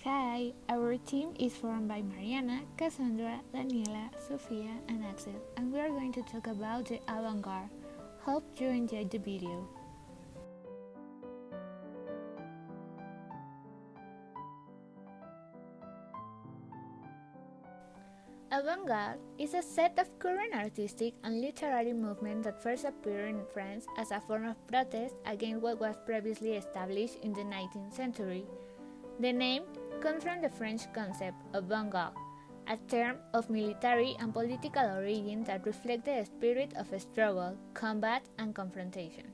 Hi, our team is formed by Mariana, Cassandra, Daniela, Sofia, and Axel, and we are going to talk about the Avant Garde. Hope you enjoyed the video. Avant Garde is a set of current artistic and literary movements that first appeared in France as a form of protest against what was previously established in the 19th century. The name comes from the French concept avant garde, a term of military and political origin that reflects the spirit of struggle, combat, and confrontation.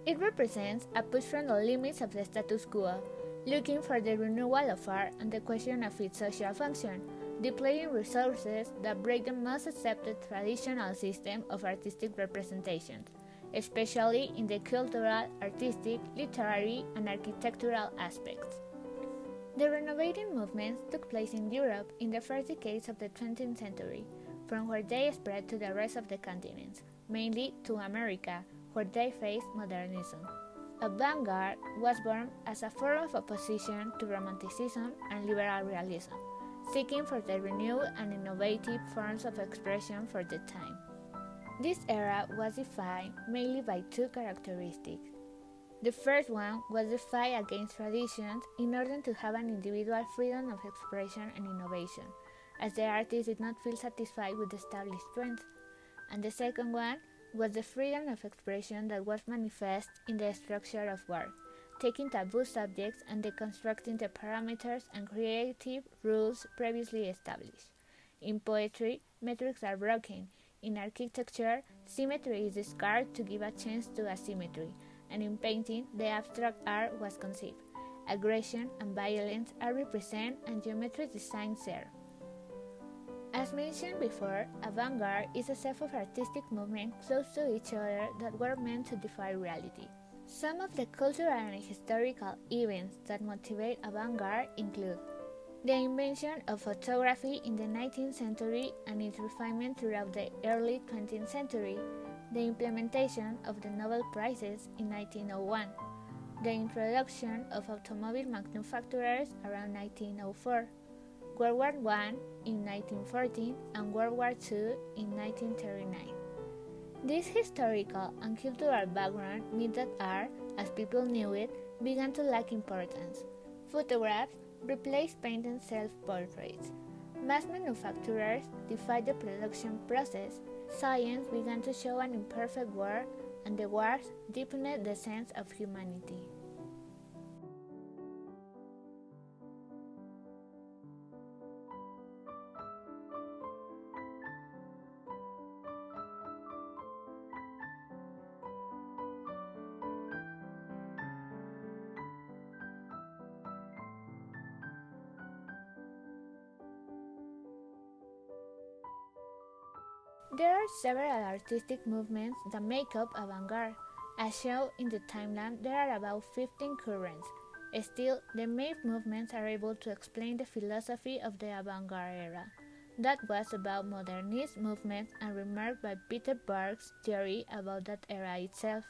It represents a push from the limits of the status quo, looking for the renewal of art and the question of its social function, deploying resources that break the most accepted traditional system of artistic representation, especially in the cultural, artistic, literary, and architectural aspects. The renovating movements took place in Europe in the first decades of the 20th century, from where they spread to the rest of the continents, mainly to America, where they faced modernism. Avant-garde was born as a form of opposition to Romanticism and liberal realism, seeking for the renewed and innovative forms of expression for the time. This era was defined mainly by two characteristics. The first one was the fight against traditions in order to have an individual freedom of expression and innovation, as the artist did not feel satisfied with established trends. And the second one was the freedom of expression that was manifest in the structure of work, taking taboo subjects and deconstructing the parameters and creative rules previously established. In poetry, metrics are broken. In architecture, symmetry is discarded to give a chance to asymmetry, and in painting, the abstract art was conceived. Aggression and violence are represented and geometric design serve. As mentioned before, avant-garde is a set of artistic movements close to each other that were meant to defy reality. Some of the cultural and historical events that motivate avant-garde include the invention of photography in the 19th century and its refinement throughout the early 20th century, the implementation of the Nobel Prizes in 1901, the introduction of automobile manufacturers around 1904, World War I in 1914 and World War II in 1939. This historical and cultural background meant that art, as people knew it, began to lack importance. Photographs replaced painted self-portraits. Mass manufacturers defied the production process. Science began to show an imperfect world, and the wars deepened the sense of humanity. There are several artistic movements that make up avant-garde. As shown in the timeline, there are about 15 currents. Still, the main movements are able to explain the philosophy of the avant-garde era. That was about modernist movements and remarked by Peter Berg's theory about that era itself.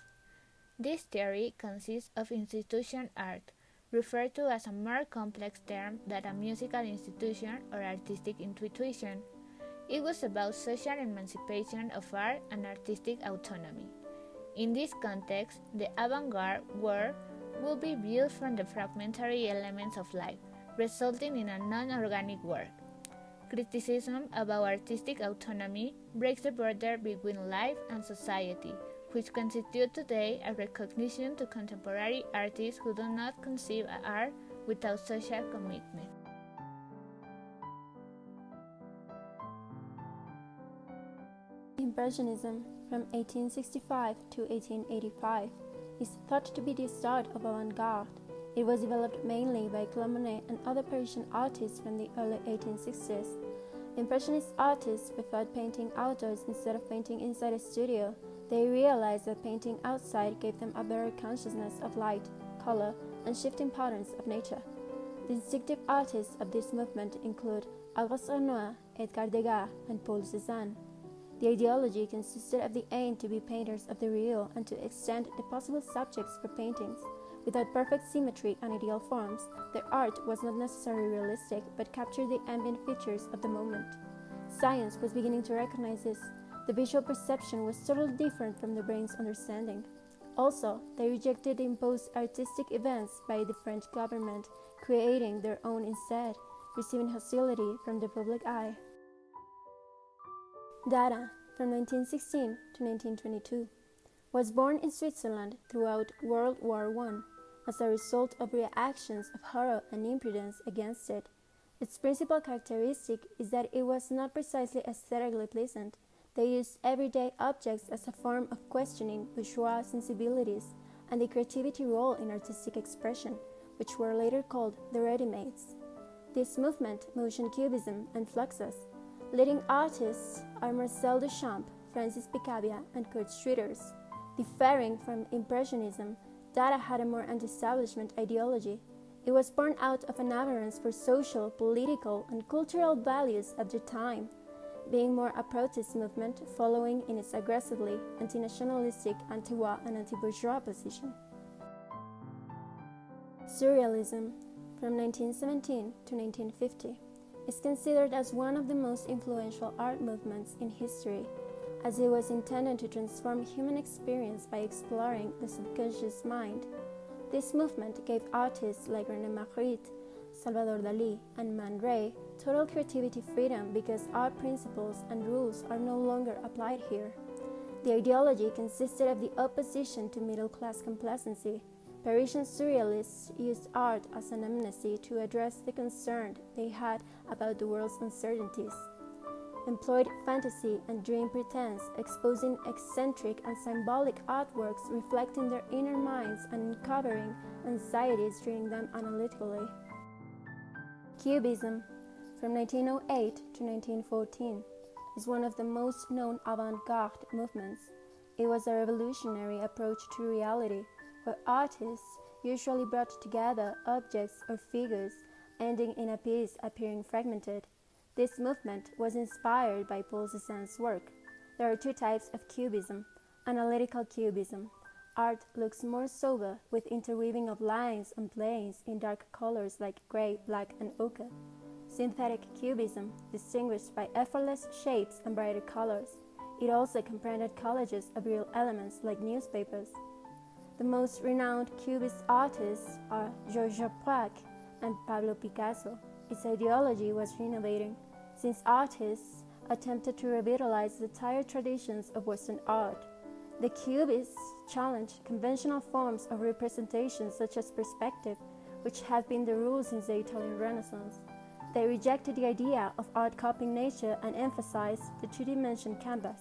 This theory consists of institution art, referred to as a more complex term than a musical institution or artistic intuition. It was about social emancipation of art and artistic autonomy. In this context, the avant-garde work will be viewed from the fragmentary elements of life, resulting in a non-organic work. Criticism about artistic autonomy breaks the border between life and society, which constitute today a recognition to contemporary artists who do not conceive art without social commitment. Impressionism, from 1865 to 1885, is thought to be the start of avant-garde. It was developed mainly by Claude Monet and other Parisian artists from the early 1860s. Impressionist artists preferred painting outdoors instead of painting inside a studio. They realized that painting outside gave them a better consciousness of light, color, and shifting patterns of nature. The distinctive artists of this movement include Auguste Renoir, Edgar Degas, and Paul Cézanne. The ideology consisted of the aim to be painters of the real and to extend the possible subjects for paintings, Without perfect symmetry and ideal forms, their art was not necessarily realistic but captured the ambient features of the moment. Science was beginning to recognize this. The visual perception was totally different from the brain's understanding. Also, they rejected the imposed artistic events by the French government, creating their own instead, receiving hostility from the public eye. Dada, from 1916 to 1922, was born in Switzerland throughout World War I as a result of reactions of horror and impudence against it. Its principal characteristic is that it was not precisely aesthetically pleasant. They used everyday objects as a form of questioning bourgeois sensibilities and the creativity role in artistic expression, which were later called the ready-mades. This movement, motion cubism and fluxus, leading artists are Marcel Duchamp, Francis Picabia, and Kurt Schwitters. Differing from Impressionism, Dada had a more anti-establishment ideology. It was born out of an avarice for social, political, and cultural values at the time, being more a protest movement following in its aggressively anti-nationalistic, anti-war, and anti-bourgeois position. Surrealism, from 1917 to 1950, is considered as one of the most influential art movements in history, as it was intended to transform human experience by exploring the subconscious mind. This movement gave artists like René Magritte, Salvador Dalí, and Man Ray total creativity freedom because art principles and rules are no longer applied here. The ideology consisted of the opposition to middle-class complacency. Parisian surrealists used art as an amnesty to address the concern they had about the world's uncertainties, employed fantasy and dream pretense, exposing eccentric and symbolic artworks reflecting their inner minds and uncovering anxieties during them analytically. Cubism, from 1908 to 1914, is one of the most known avant garde movements. It was a revolutionary approach to reality, where artists usually brought together objects or figures, ending in a piece appearing fragmented. This movement was inspired by Paul Cézanne's work. There are two types of cubism. Analytical cubism. Art looks more sober, with interweaving of lines and planes in dark colors like gray, black, and ochre. Synthetic cubism, distinguished by effortless shapes and brighter colors. It also comprehended collages of real elements like newspapers. The most renowned Cubist artists are Georges Braque and Pablo Picasso. Its ideology was renovating, since artists attempted to revitalize the tired traditions of Western art. The Cubists challenged conventional forms of representation such as perspective, which have been the rule since the Italian Renaissance. They rejected the idea of art copying nature and emphasized the two-dimension canvas.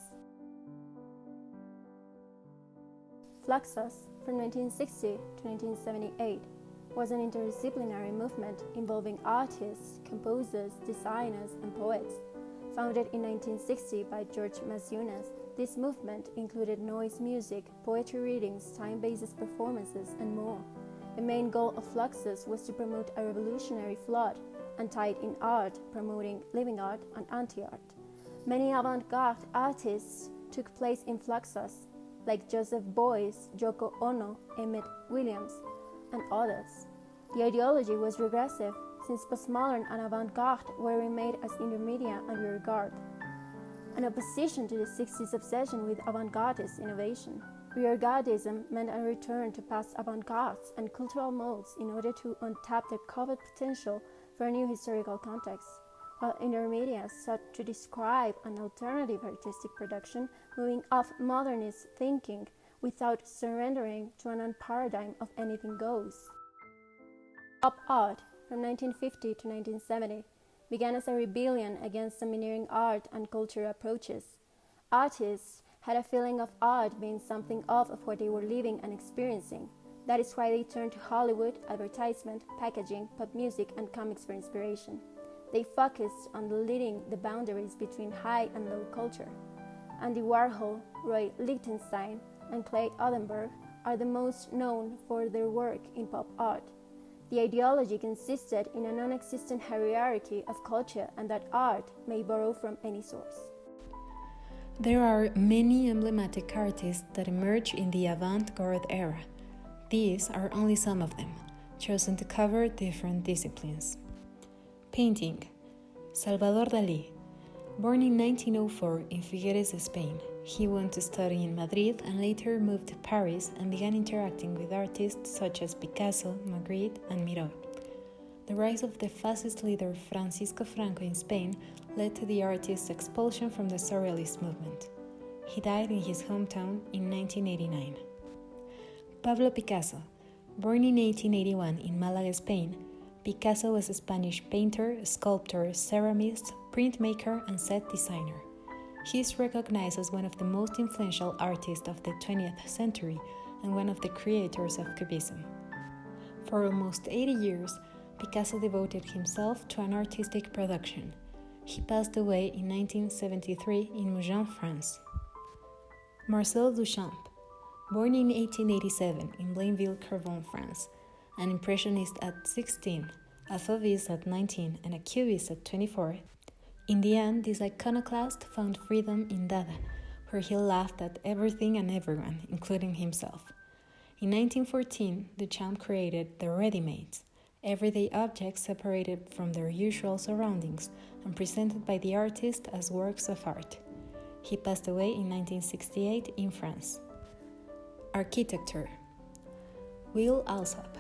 Fluxus, from 1960 to 1978, was an interdisciplinary movement involving artists, composers, designers, and poets. Founded in 1960 by George Massenas, this movement included noise music, poetry readings, time-based performances, and more. The main goal of Fluxus was to promote a revolutionary flood and tied in art, promoting living art and anti-art. Many avant-garde artists took place in Fluxus, like Joseph Beuys, Yoko Ono, Emmett Williams, and others. The ideology was regressive, since postmodern and avant-garde were remade as intermedia and rearguard, an opposition to the 60s obsession with avant-gardist innovation. Rearguardism meant a return to past avant-gardes and cultural modes in order to untap the coveted potential for a new historical context, while intermedia sought to describe an alternative artistic production moving off modernist thinking without surrendering to an paradigm of anything goes. Pop art, from 1950 to 1970, began as a rebellion against domineering art and culture approaches. Artists had a feeling of art being something off of what they were living and experiencing. That is why they turned to Hollywood, advertisement, packaging, pop music, and comics for inspiration. They focused on deleting the boundaries between high and low culture. Andy Warhol, Roy Lichtenstein, and Clay Oldenburg are the most known for their work in pop art. The ideology consisted in a non-existent hierarchy of culture and that art may borrow from any source. There are many emblematic artists that emerged in the avant-garde era. These are only some of them, chosen to cover different disciplines. Painting. Salvador Dalí. Born in 1904 in Figueres, Spain, he went to study in Madrid and later moved to Paris and began interacting with artists such as Picasso, Magritte, and Miró. The rise of the fascist leader Francisco Franco in Spain led to the artist's expulsion from the Surrealist movement. He died in his hometown in 1989. Pablo Picasso. Born in 1881 in Malaga, Spain, Picasso was a Spanish painter, sculptor, ceramist, printmaker, and set designer. He is recognized as one of the most influential artists of the 20th century and one of the creators of Cubism. For almost 80 years, Picasso devoted himself to an artistic production. He passed away in 1973 in Mougins, France. Marcel Duchamp. Born in 1887 in Blainville-Carvon, France, an Impressionist at 16, a Fauviste at 19, and a Cubist at 24, in the end, this iconoclast found freedom in Dada, where he laughed at everything and everyone, including himself. In 1914, Duchamp created the ready-mades, everyday objects separated from their usual surroundings and presented by the artist as works of art. He passed away in 1968 in France. Architecture. Will Alsop.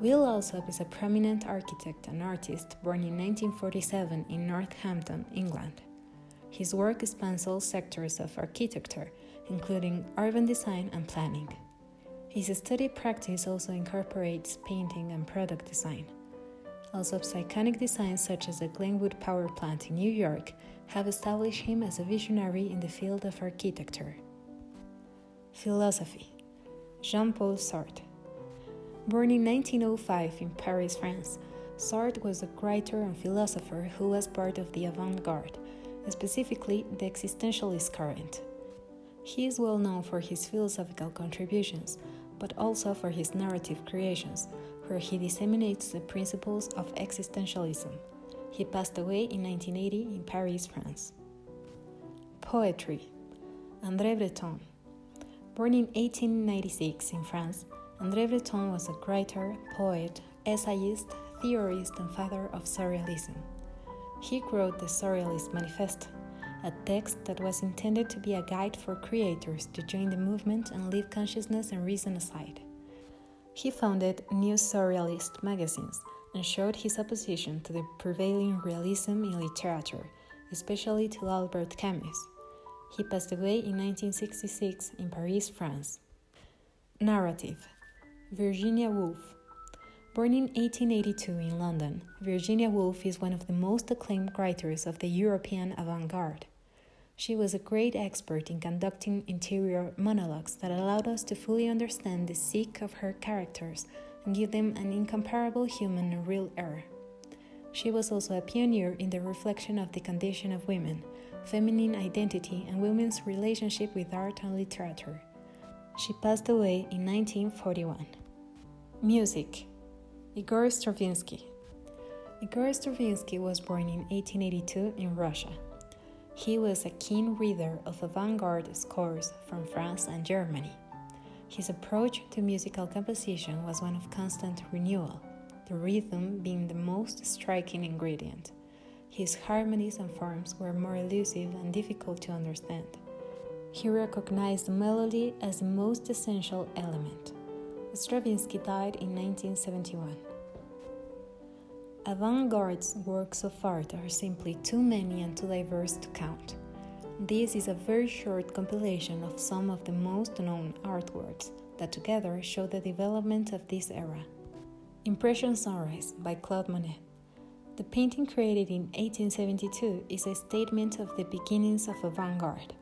Will Alsop is a prominent architect and artist born in 1947 in Northampton, England. His work spans all sectors of architecture, including urban design and planning. His study practice also incorporates painting and product design. Alsop's iconic designs such as the Glenwood Power Plant in New York have established him as a visionary in the field of architecture. Philosophy. Jean-Paul Sartre. Born in 1905 in Paris, France, Sartre was a writer and philosopher who was part of the Avant Garde, specifically the existentialist current. He is well known for his philosophical contributions, but also for his narrative creations, where he disseminates the principles of existentialism. He passed away in 1980 in Paris, France. Poetry. André Breton. Born in 1896 in France, André Breton was a writer, poet, essayist, theorist, and father of Surrealism. He wrote the Surrealist Manifesto, a text that was intended to be a guide for creators to join the movement and leave consciousness and reason aside. He founded New Surrealist magazines and showed his opposition to the prevailing realism in literature, especially to Albert Camus. He passed away in 1966 in Paris, France. Narrative. Virginia Woolf. Born in 1882 in London, Virginia Woolf is one of the most acclaimed writers of the European avant garde. She was a great expert in conducting interior monologues that allowed us to fully understand the psyche of her characters and give them an incomparable human and real air. She was also a pioneer in the reflection of the condition of women, feminine identity, and women's relationship with art and literature. She passed away in 1941. Music. Igor Stravinsky. Igor Stravinsky was born in 1882 in Russia. He was a keen reader of avant-garde scores from France and Germany. His approach to musical composition was one of constant renewal, the rhythm being the most striking ingredient. His harmonies and forms were more elusive and difficult to understand. He recognized the melody as the most essential element. Stravinsky died in 1971. Avant-garde's works of art are simply too many and too diverse to count. This is a very short compilation of some of the most known artworks that together show the development of this era. Impression Sunrise by Claude Monet. The painting created in 1872 is a statement of the beginnings of avant-garde.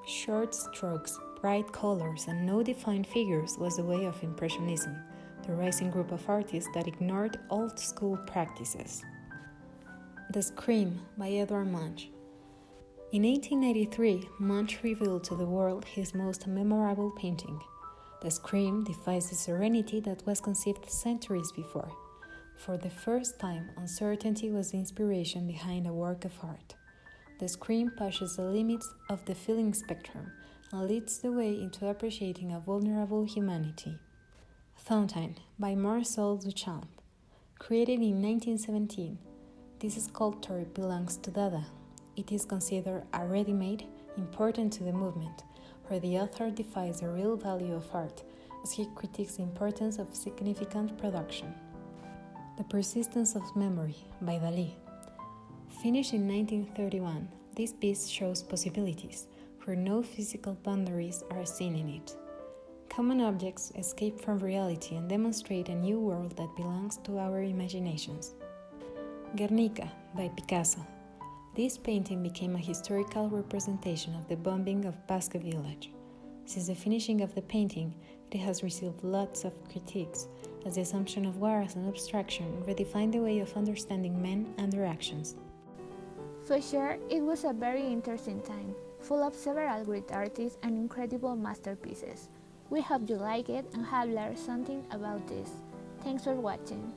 Short strokes, bright colors, and no defined figures was the way of Impressionism, the rising group of artists that ignored old-school practices. The Scream by Edvard Munch. In 1893, Munch revealed to the world his most memorable painting. The Scream defies the serenity that was conceived centuries before. For the first time, uncertainty was the inspiration behind a work of art. The Scream pushes the limits of the feeling spectrum and leads the way into appreciating a vulnerable humanity. Fountain by Marcel Duchamp. Created in 1917, this sculpture belongs to Dada. It is considered a ready-made, important to the movement, where the author defies the real value of art as he critiques the importance of significant production. The Persistence of Memory by Dalí. Finished in 1931, this piece shows possibilities, where no physical boundaries are seen in it. Common objects escape from reality and demonstrate a new world that belongs to our imaginations. Guernica by Picasso. This painting became a historical representation of the bombing of Basque Village. Since the finishing of the painting, it has received lots of critiques, as the assumption of war as an abstraction redefined the way of understanding men and their actions. For sure, it was a very interesting time, full of several great artists and incredible masterpieces. We hope you like it and have learned something about this. Thanks for watching.